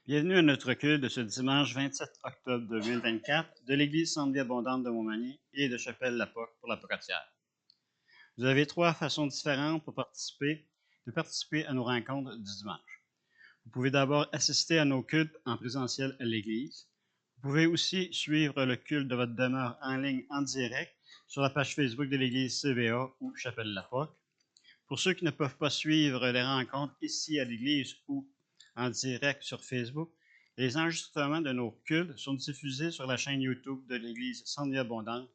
Bienvenue à notre culte de ce dimanche 27 octobre 2024 de l'Église Centre-Vie Abondante de Montmagny et de Chapelle-la-Poque pour la Pocatière. Vous avez trois façons différentes de participer à nos rencontres du dimanche. Vous pouvez d'abord assister à nos cultes en présentiel à l'Église. Vous pouvez aussi suivre le culte de votre demeure en ligne en direct sur la page Facebook de l'Église CVA ou Chapelle-la-Poque. Pour ceux qui ne peuvent pas suivre les rencontres ici à l'Église ou en direct sur Facebook, les enregistrements de nos cultes sont diffusés sur la chaîne YouTube de l'Église Centre-Vie Abondante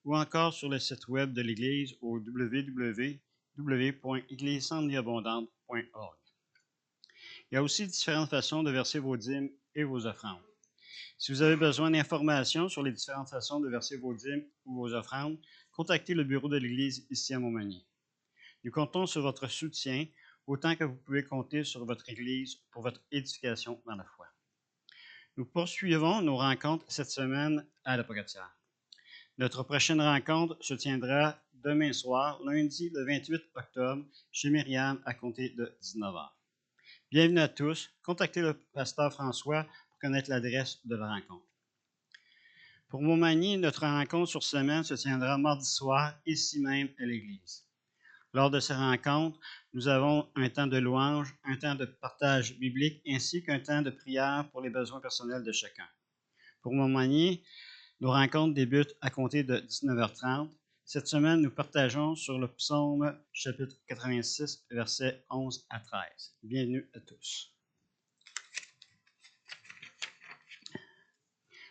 ou encore sur le site web de l'Église au www.églisecentrevieabondante.org. Il y a aussi différentes façons de verser vos dîmes et vos offrandes. Si vous avez besoin d'informations sur les différentes façons de verser vos dîmes ou vos offrandes, contactez le bureau de l'Église ici à Montmagny. Nous comptons sur votre soutien autant que vous pouvez compter sur votre Église pour votre édification dans la foi. Nous poursuivons nos rencontres cette semaine à la Pocatière. Notre prochaine rencontre se tiendra demain soir, lundi le 28 octobre, chez Myriam à compter de 19h. Bienvenue à tous. Contactez le pasteur François pour connaître l'adresse de la rencontre. Pour Montmagny, notre rencontre sur semaine se tiendra mardi soir, ici même à l'Église. Lors de ces rencontres, nous avons un temps de louange, un temps de partage biblique, ainsi qu'un temps de prière pour les besoins personnels de chacun. Pour Montmagny, nos rencontres débutent à compter de 19h30. Cette semaine, nous partageons sur le psaume chapitre 86, versets 11 à 13. Bienvenue à tous.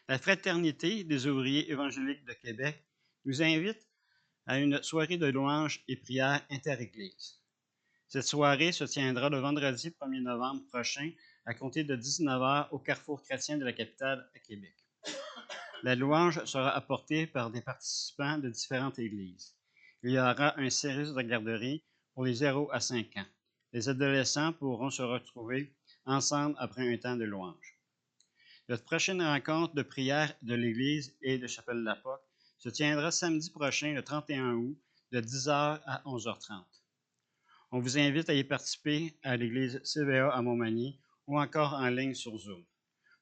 La Fraternité des ouvriers évangéliques de Québec nous invite à une soirée de louange et prière interéglise. Cette soirée se tiendra le vendredi 1er novembre prochain à compter de 19h au Carrefour chrétien de la capitale à Québec. La louange sera apportée par des participants de différentes églises. Il y aura un service de garderie pour les 0 à 5 ans. Les adolescents pourront se retrouver ensemble après un temps de louange. Notre prochaine rencontre de prière de l'Église et de Chapelle-la-Poque se tiendra samedi prochain, le 31 août, de 10h à 11h30. On vous invite à y participer à l'Église CVA à Montmagny ou encore en ligne sur Zoom.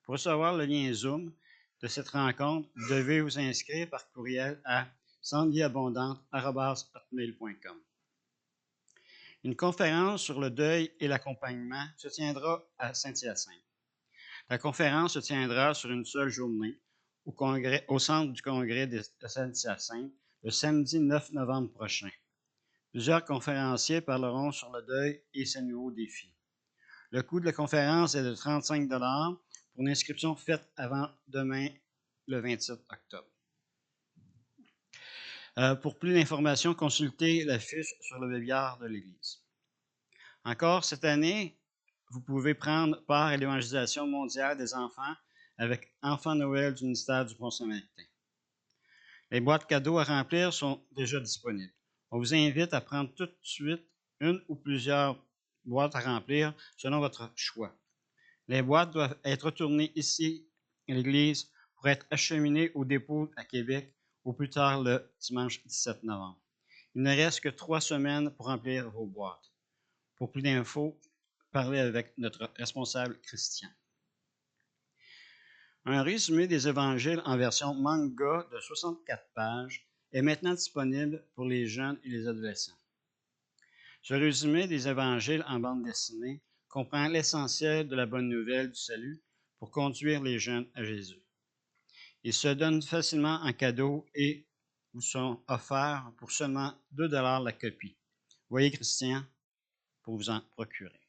Pour recevoir le lien Zoom de cette rencontre, vous devez vous inscrire par courriel à centrevieabondante@hotmail.com. Une conférence sur le deuil et l'accompagnement se tiendra à Saint-Hyacinthe. La conférence se tiendra sur une seule journée au centre du congrès de Saint-Hyacinthe le samedi 9 novembre prochain. Plusieurs conférenciers parleront sur le deuil et ses nouveaux défis. Le coût de la conférence est de 35 $ pour une inscription faite avant demain, le 27 octobre. Pour plus d'informations, consultez la fiche sur le webinaire de l'Église. Encore cette année, vous pouvez prendre part à l'évangélisation mondiale des enfants avec Enfants Noël du ministère du Pont-Saint-Martin. Les boîtes cadeaux à remplir sont déjà disponibles. On vous invite à prendre tout de suite une ou plusieurs boîtes à remplir selon votre choix. Les boîtes doivent être retournées ici à l'Église pour être acheminées au dépôt à Québec au plus tard le dimanche 17 novembre. Il ne reste que 3 semaines pour remplir vos boîtes. Pour plus d'infos, parlez avec notre responsable Christian. Un résumé des évangiles en version manga de 64 pages est maintenant disponible pour les jeunes et les adolescents. Ce résumé des évangiles en bande dessinée comprend l'essentiel de la bonne nouvelle du salut pour conduire les jeunes à Jésus. Ils se donnent facilement en cadeau et vous sont offerts pour seulement 2 $ la copie. Voyez Christian pour vous en procurer.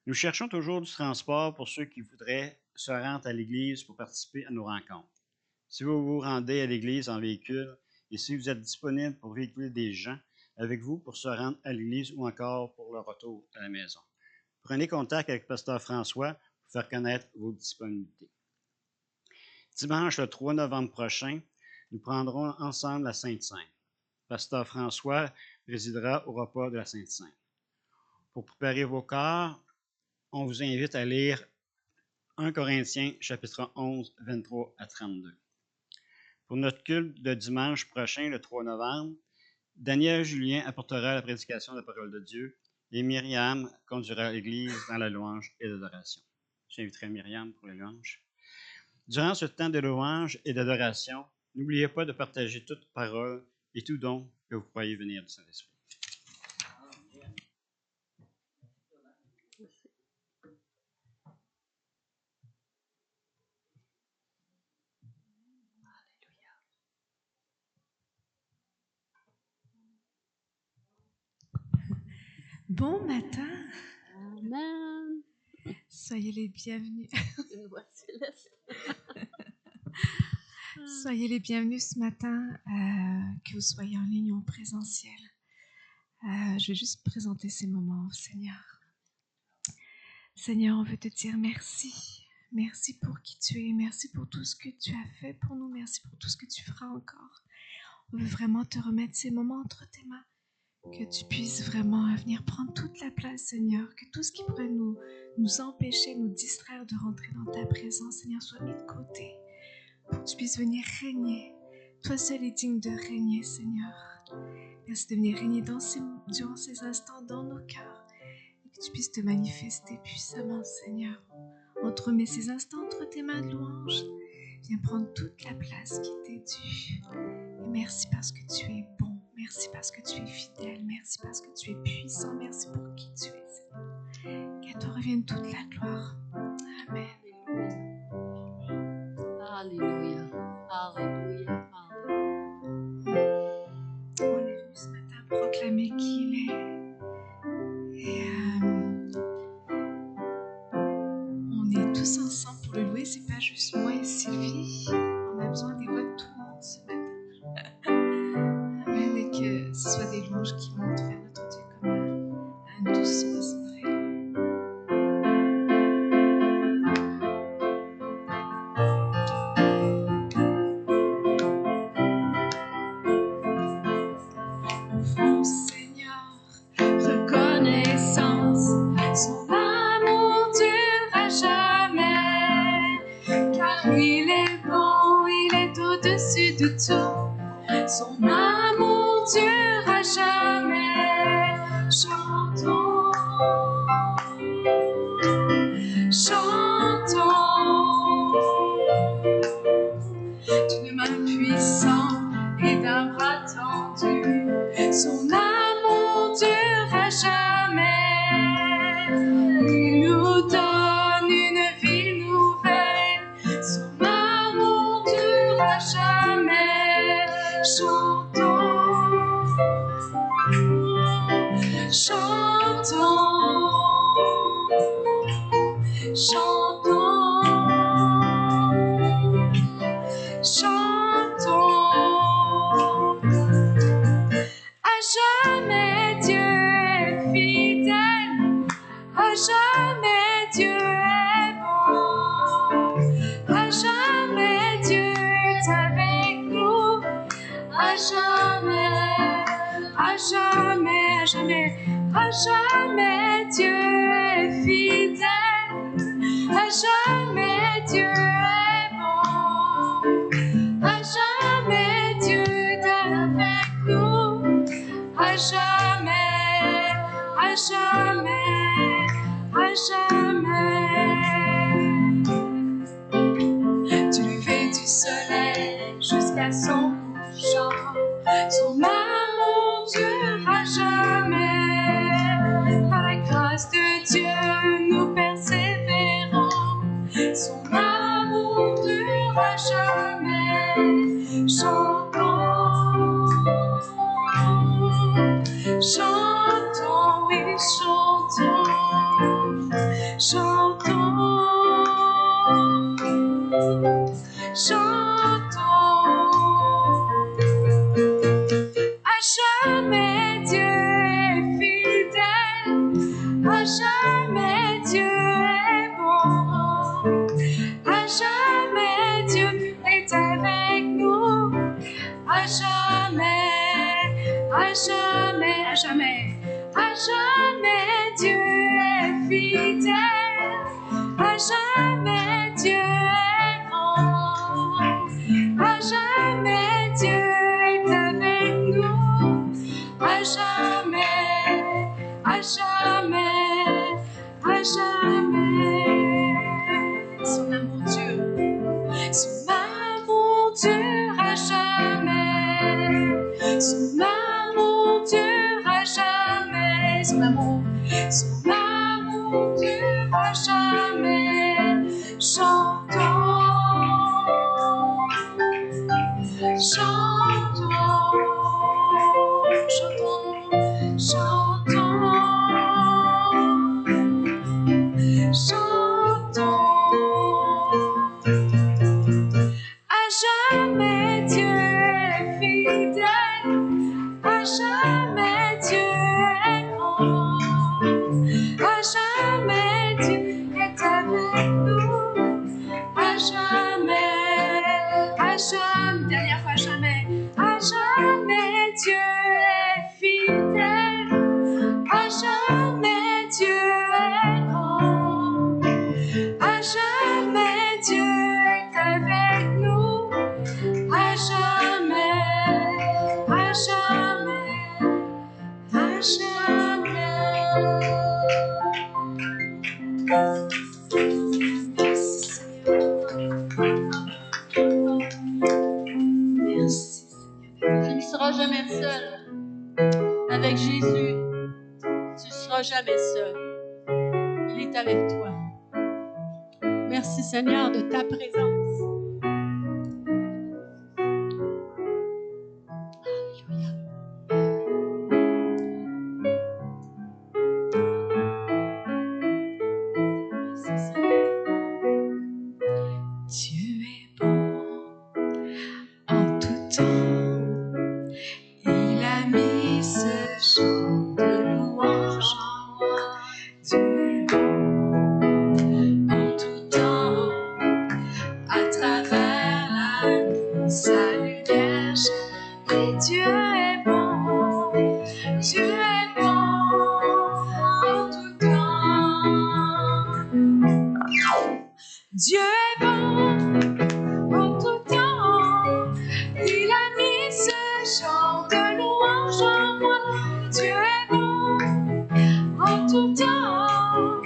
Nous cherchons toujours du transport pour ceux qui voudraient se rendre à l'Église pour participer à nos rencontres. Si vous vous rendez à l'Église en véhicule et si vous êtes disponible pour véhiculer des gens avec vous pour se rendre à l'Église ou encore pour le retour à la maison, prenez contact avec Pasteur François pour faire connaître vos disponibilités. Dimanche le 3 novembre prochain, nous prendrons ensemble la Sainte-Sainte. Pasteur François présidera au repas de la Sainte-Sainte. Pour préparer vos corps, on vous invite à lire 1 Corinthiens chapitre 11, 23 à 32. Pour notre culte de dimanche prochain, le 3 novembre, Daniel Julien apportera la prédication de la parole de Dieu et Myriam conduira l'Église dans la louange et l'adoration. J'inviterai Myriam pour les louanges. Durant ce temps de louange et d'adoration, n'oubliez pas de partager toute parole et tout don que vous croyez venir du Saint-Esprit. Bon matin. Amen. Soyez les bienvenus. Une voix céleste. Soyez les bienvenus ce matin, que vous soyez en ligne ou en présentiel. Je vais juste présenter ces moments au Seigneur. Seigneur, on veut te dire merci. Merci pour qui tu es. Merci pour tout ce que tu as fait pour nous. Merci pour tout ce que tu feras encore. On veut vraiment te remettre ces moments entre tes mains. Que tu puisses vraiment venir prendre toute la place, Seigneur. Que tout ce qui pourrait nous empêcher, nous distraire de rentrer dans ta présence, Seigneur, soit mis de côté. Pour que tu puisses venir régner. Toi seul es digne de régner, Seigneur. Merci de venir régner durant ces instants dans nos cœurs. Et que tu puisses te manifester puissamment, Seigneur. On te remet ces instants entre tes mains de louange. Viens prendre toute la place qui t'est due. Et merci parce que tu es bon. Merci parce que tu es fidèle. Merci parce que tu es puissant. Merci pour qui tu es, Seigneur. Qu'à toi revienne toute la gloire. Amen. Alléluia. Alléluia. On est venu ce matin proclamer qui il est. Et on est tous ensemble pour le louer. C'est pas juste moi et Sylvie. On a besoin des voix de tout le monde ce matin. Amen. Et que ce soit des louanges qui montent vers notre Dieu comme un douce oiseau. Mon Seigneur, reconnaissance, son amour durera jamais, car il est bon, il est au-dessus de tout, son amour durera jamais. Chantons, chantons, d'une main puissante et d'un bras tendu. Son amour durera jamais. Il nous donne une vie nouvelle. Son amour durera jamais. Chantons, chantons, chantons, chantons. À jamais Dieu est fidèle, à jamais Dieu est bon, à jamais Dieu est avec nous, à jamais, à jamais, à jamais, à jamais Dieu est fidèle, à jamais Dieu est bon, à jamais Dieu est avec nous. À jamais, à jamais, à jamais. Du lever du soleil jusqu'à son couchant, son amour durera jamais. Par la grâce de Dieu, nous persévérons. Son amour durera jamais. Chantons, chantons, oui, chantons, chantons, chantons. À jamais Dieu est fidèle, à jamais Dieu est bon, à jamais Dieu est avec nous, à jamais, à jamais, à jamais, à jamais Dieu est fidèle, à jamais Dieu est bon, à jamais Dieu est avec nous, à jamais, à jamais, à jamais. durera jamais. Chantons, chantons, chantons, chantons, chantons. À jamais Dieu est fidèle, à jamais Dieu est grand, à jamais Dieu est avec nous, à jamais, dernière fois jamais, à jamais Dieu est fidèle, à jamais Dieu est grand, à jamais Dieu est avec nous, à jamais, à jamais, à jamais. Merci Seigneur. Merci Seigneur. Tu ne seras jamais seul. Avec Jésus, tu ne seras jamais seul. Il est avec toi. Merci Seigneur de ta présence. Alléluia. Merci Seigneur. Dieu est bon en tout temps. Il a mis ce chant de louange en moi. Dieu est bon en tout temps. À travers la nuit, sa lumière jaillit. Et Dieu est bon. Dieu est bon en tout temps. Dieu est bon en tout temps. Il a mis ce chant de louange en moi. Dieu est bon en tout temps.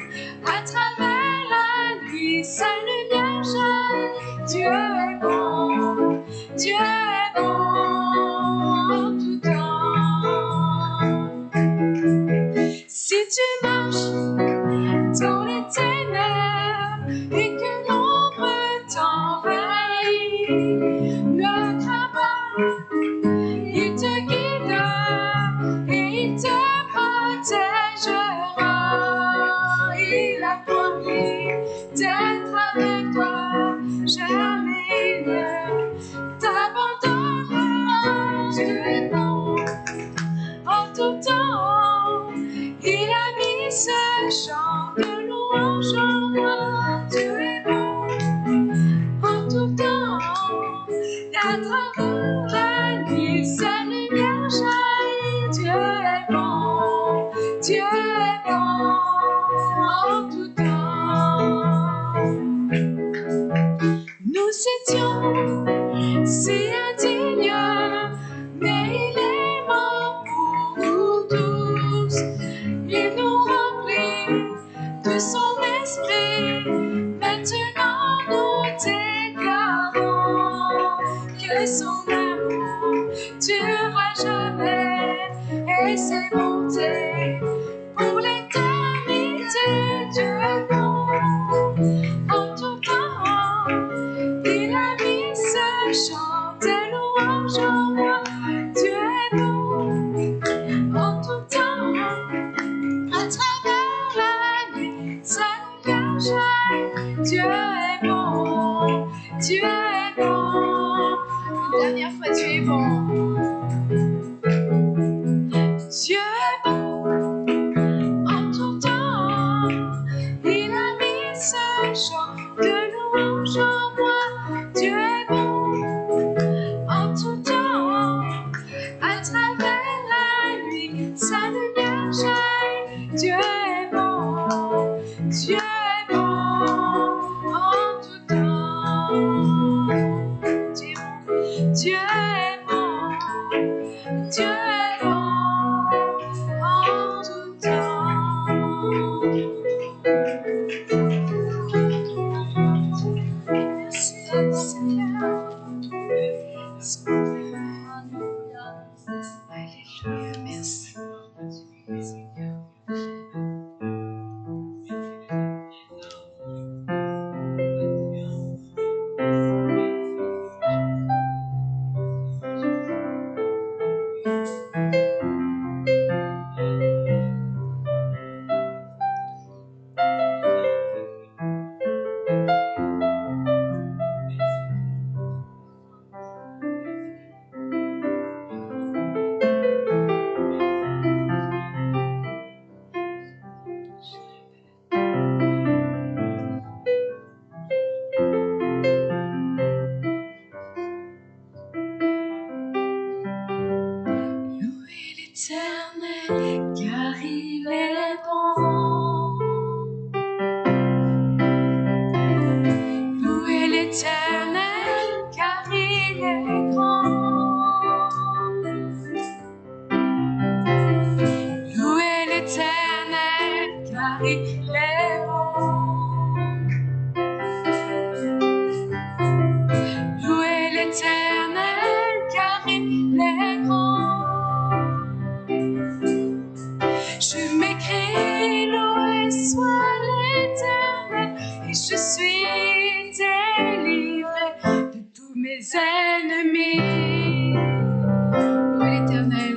À travers la nuit, sa lumière jaillit. Dieu est bon. Dieu est bon en tout temps. Si tu marches dans les ténèbres et que l'ombre t'envahit, ne crains pas, il te guide et il te protégera. Il a promis d'être avec toi, jamais il ne t'abandonnera. Dieu est bon en tout temps. Il a mis ce chant de louange en moi. Dieu est bon en tout temps. Et à travers la nuit, sa lumière jaillit. Dieu est bon. Dieu est bon en tout temps. Nous étions si indignes, mais il est mort pour nous tous. Il nous remplit de son esprit. Maintenant nous déclarons que son amour durera jamais et ses bontés pour l'éternité. Dieu est bon en tout temps. Il a mis ce chant de louange en moi. Dieu est bon en tout temps. À travers la nuit, sa lumière jaillit. Dieu est bon. Dieu est bon. Une dernière fois, Dieu est bon. Dieu est bon en tout temps. Il a mis ce chant de louange en moi. Dieu est bon en tout temps. À travers la nuit, sa lumière jaillit. Dieu est bon. Dieu est bon en tout temps. Dieu est bon. Dieu est bon en tout temps. Merci Seigneur. Alléluia, merci. il est bon. Louez l'Éternel, car il est grand. Je m'écris, loué soit l'Éternel, et je suis délivré de tous mes ennemis. Louez l'Éternel,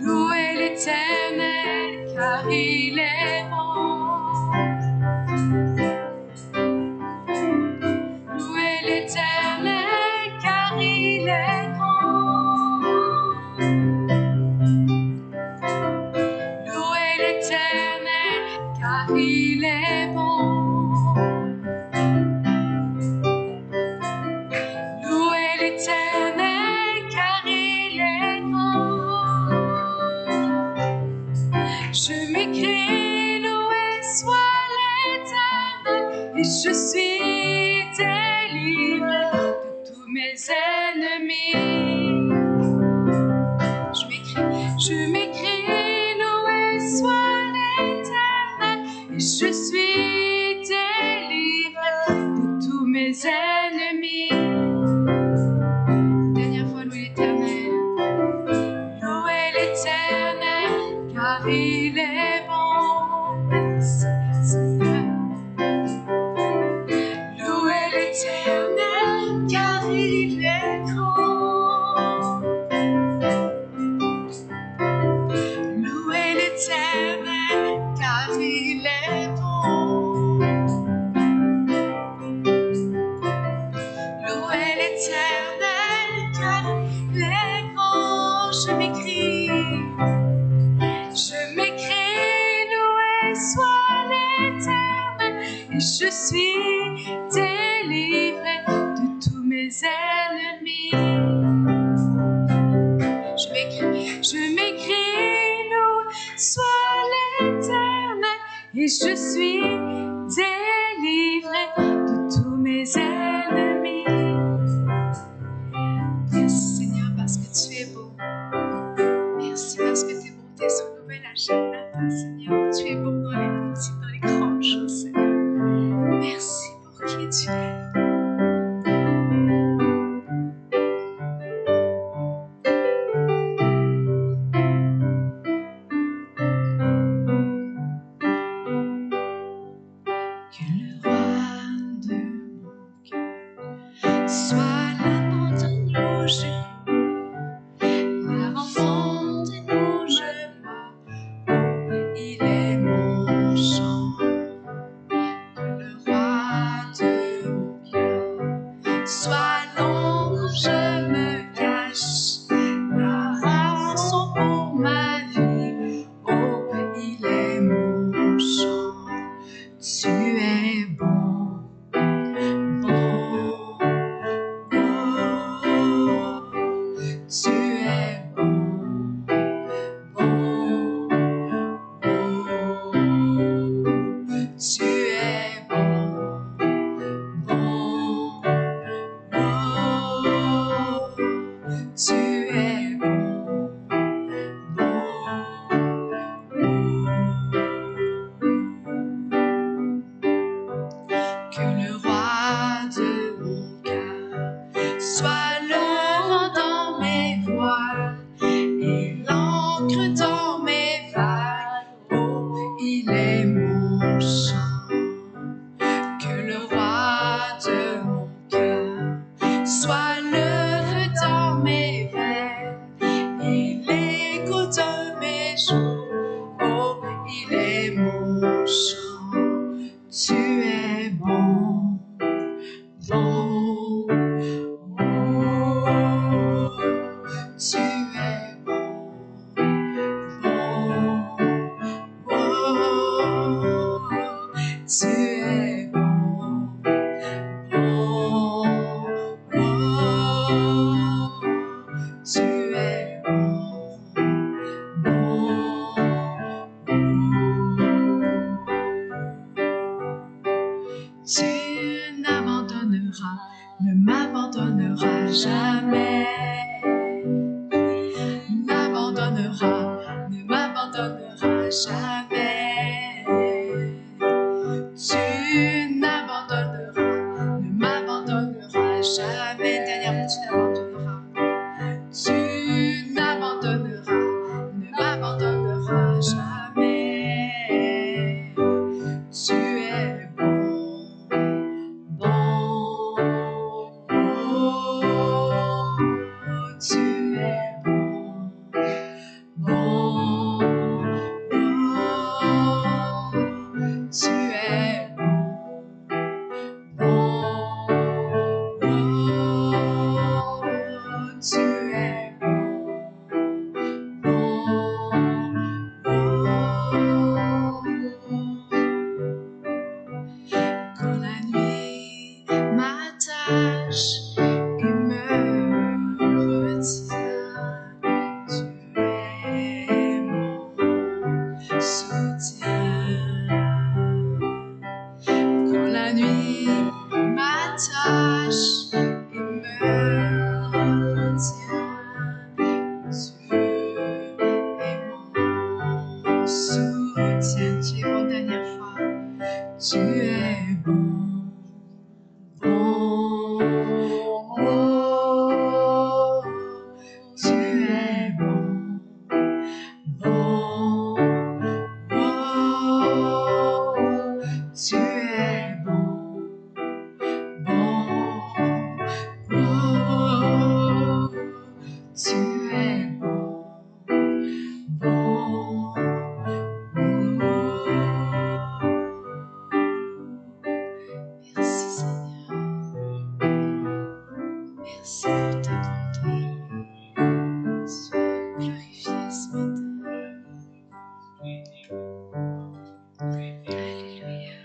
louez l'Éternel, car il est bon. Louez l'Éternel, car il est grand. Louez l'Éternel, car il est bon. Louez l'Éternel, car il est grand. Je m'écris, loué soit l'Éternel, et je suis délivré de tous mes ennemis. Je m'écris, loué soit l'Éternel, et je suis délivré de tous mes ennemis. Dernière fois, louez l'Éternel. Louez l'Éternel, car il est bon. Merci, Seigneur. Louez l'Éternel, car il est grand. Louez l'Éternel, car il est bon. Louez l'Éternel, car il est grand. Je m'écris, loué soit l'Éternel, et je suis délivré de tous mes ennemis. Je m'écris, loué soit l'Éternel, et je suis délivré de tous mes ennemis. Merci Seigneur parce que tu es beau. Merci parce que tes bontés sont nouvelles à chaque matin, Seigneur. Tu es beau dans les petites, dans les grandes choses, Seigneur. Merci pour qui tu es. Que le roi de mon cœur soit l'amant de nos jours, l'enfant de nos jours, il est mon chant. Que le roi de mon cœur soit l'ombre où je me cache, la rançon pour ma vie, oh, il est mon chant. Tu es bon, bon, bon. Tu es bon, bon, bon. Tu es bon, bon, bon. Tu es bon, que le roi de mon cœur soit le vent dans mes voiles et l'encre dans mes vagues, oh, il est mon chant. Que le roi de mon cœur soit le feu dans mes veines et l'écho de mes jours, oh, il est mon chant. Tu es bon, bon, bon. Tu es bon, bon, bon. Tu es bon, bon, bon. Tu es bon, bon, Tu ne m'abandonneras jamais. Ne m'abandonneras jamais. Tu es bon, bon, oh, tu es bon, bon, oh, tu es bon, bon, oh, tu es bon, bon, oh. Merci Seigneur, merci pour ta bonté. Sois glorifié ce matin. Alléluia.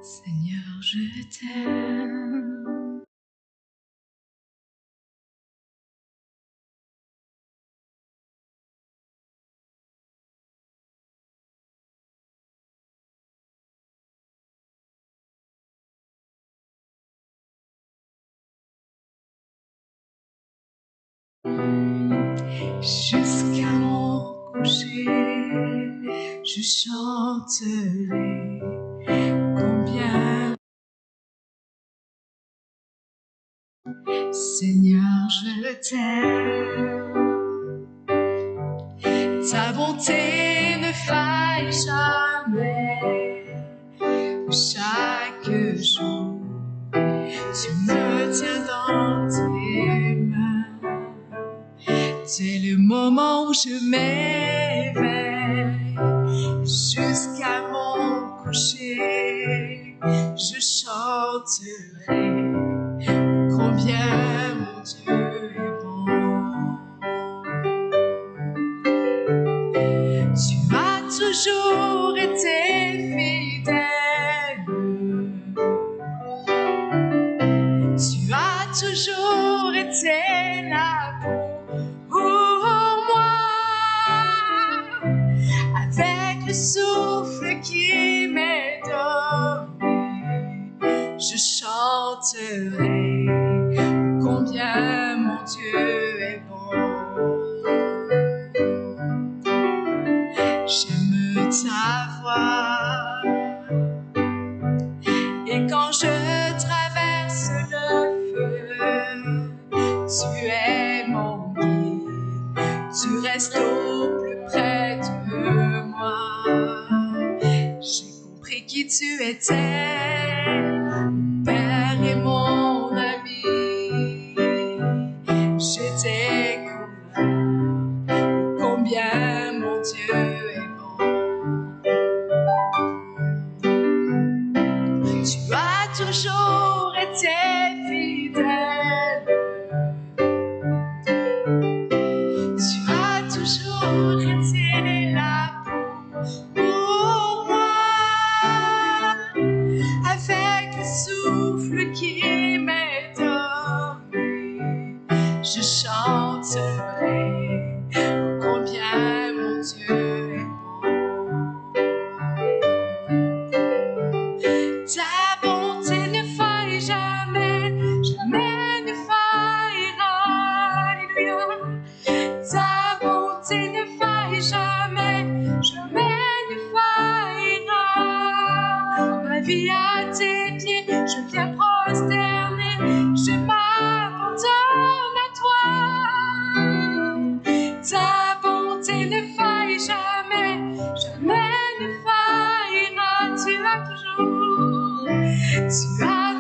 Seigneur, je t'aime. Jusqu'à mon coucher, je chanterai combien, Seigneur, je t'aime. Ta bonté ne faille jamais. Chaque jour, tu me tiens dans tes mains. C'est le moment où je m'éveille, jusqu'à mon coucher, je chanterai combien mon Dieu est bon. Tu as toujours été fidèle, tu as toujours été là pour moi, avec le souffle qui m'est donné, je chanterai combien mon Dieu est bon. J'aime ta voix, et quand je traverse le feu, tu es mon guide, tu restes au plus près de moi. J'ai compris qui tu étais, mon Père et mon ami. J'ai découvert combien mon Dieu est bon. Tu as toujours été fidèle, tu as toujours été là pour moi, avec vis à tes pieds, je viens prosterner, je m'abandonne à toi. Ta bonté ne faille jamais, jamais ne faillira, tu as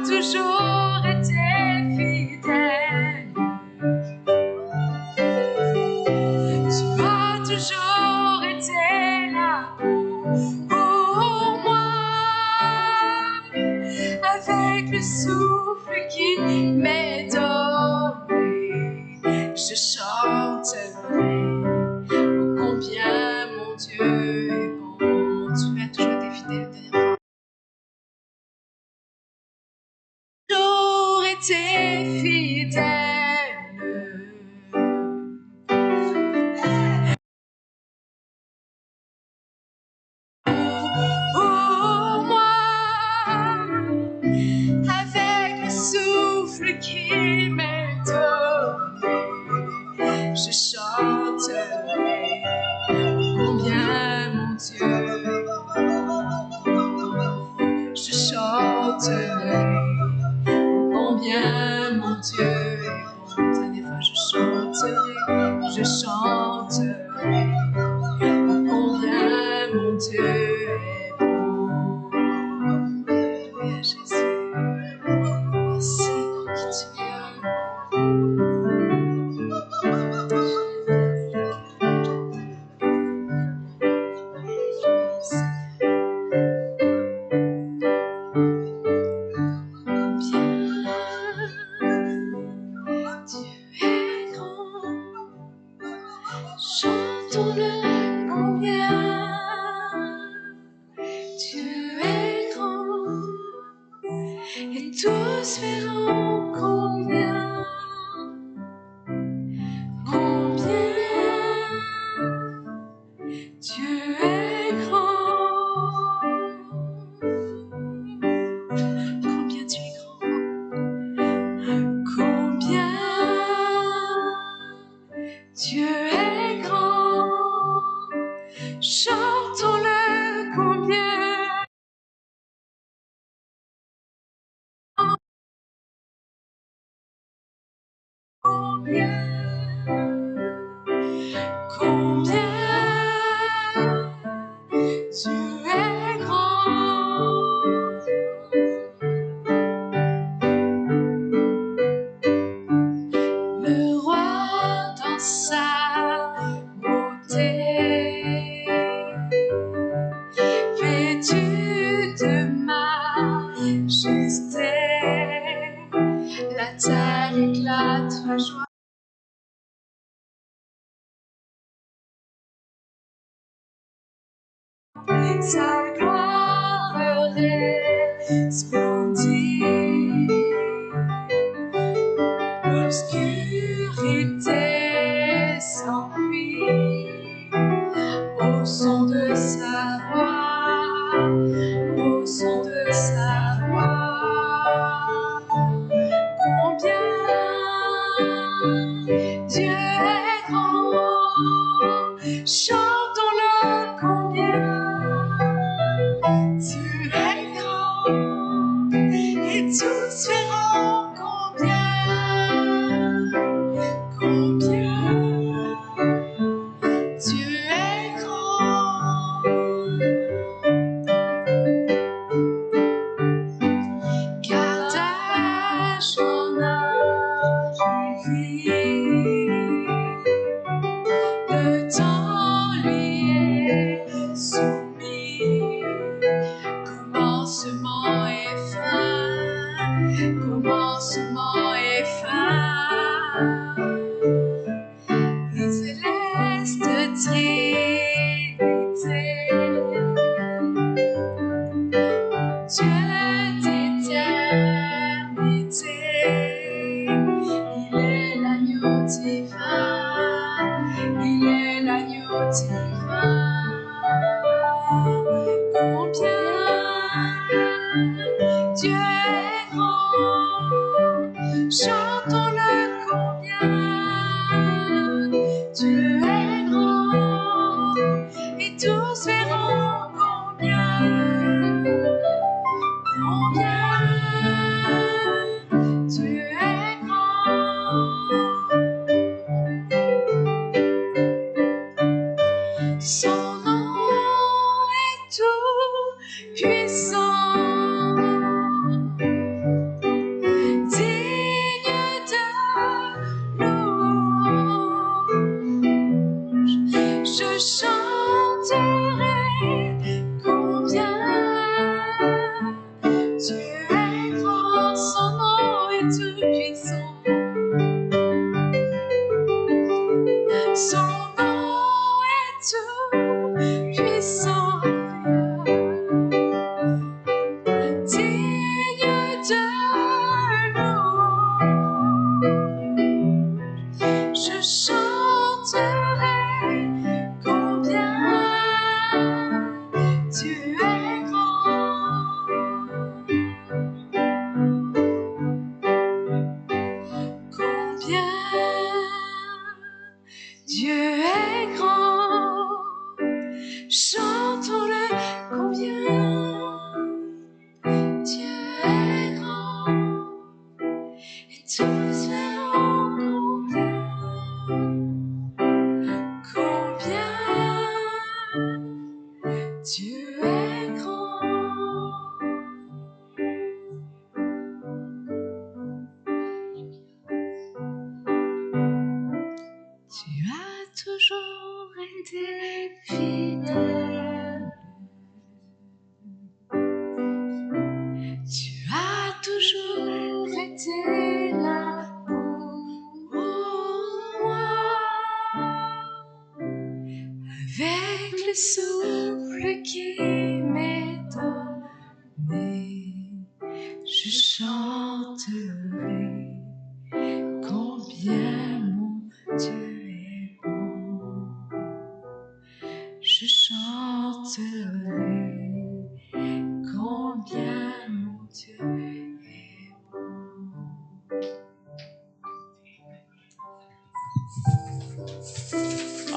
toujours été fidèle. Tu as toujours été là pour moi. Avec le souffle qui m'est donné, je chanterai combien mon Dieu est bon. Tu as toujours été fidèle, toujours été fidèle. Pour moi, avec le souffle qui m'est donné, je chanterai combien mon Dieu est bon. Je chanterai combien mon Dieu est bon. Dernière fois, je chanterai combien mon Dieu est bon. Alléluia, Jésus. Merci pour qui tu es. Chantons-le combien Dieu est grand, et tous verront combien Dieu est grand. Combien tu es grand, combien Dieu est grand. Chantons-le combien tu es grand. Le roi dans sa beauté, vêtu de majesté, la terre éclate de joie. Sa gloire resplendit, l'obscurité s'enfuit au son de sa voix, au son de sa voix. Combien Dieu est grand, chantons-le combien tu es grand, et tous verront combien Dieu est grand. Car d'âge en âge il vit, le temps lui est soumis. Commencement et fin, les célestes Trinité, Dieu d'éternité, il est l'agneau divin, il est l'agneau divin. Combien Dieu est grand, chantons-le combien Dieu est grand, et tous verront combien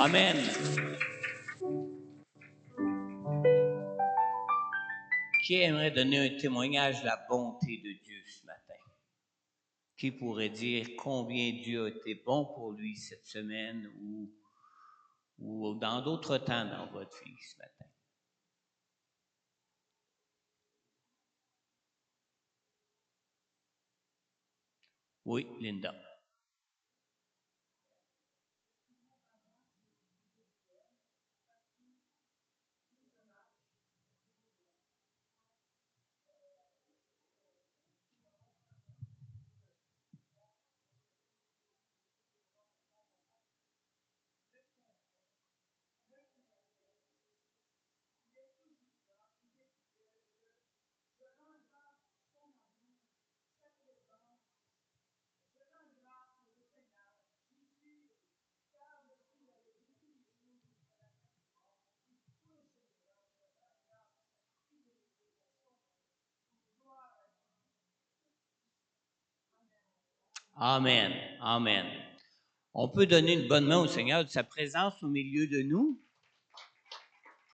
Amen. Qui aimerait donner un témoignage de la bonté de Dieu ce matin? Qui pourrait dire combien Dieu a été bon pour lui cette semaine ou dans d'autres temps dans votre vie ce matin? Oui, Linda. Amen. Amen. On peut donner une bonne main au Seigneur de sa présence au milieu de nous.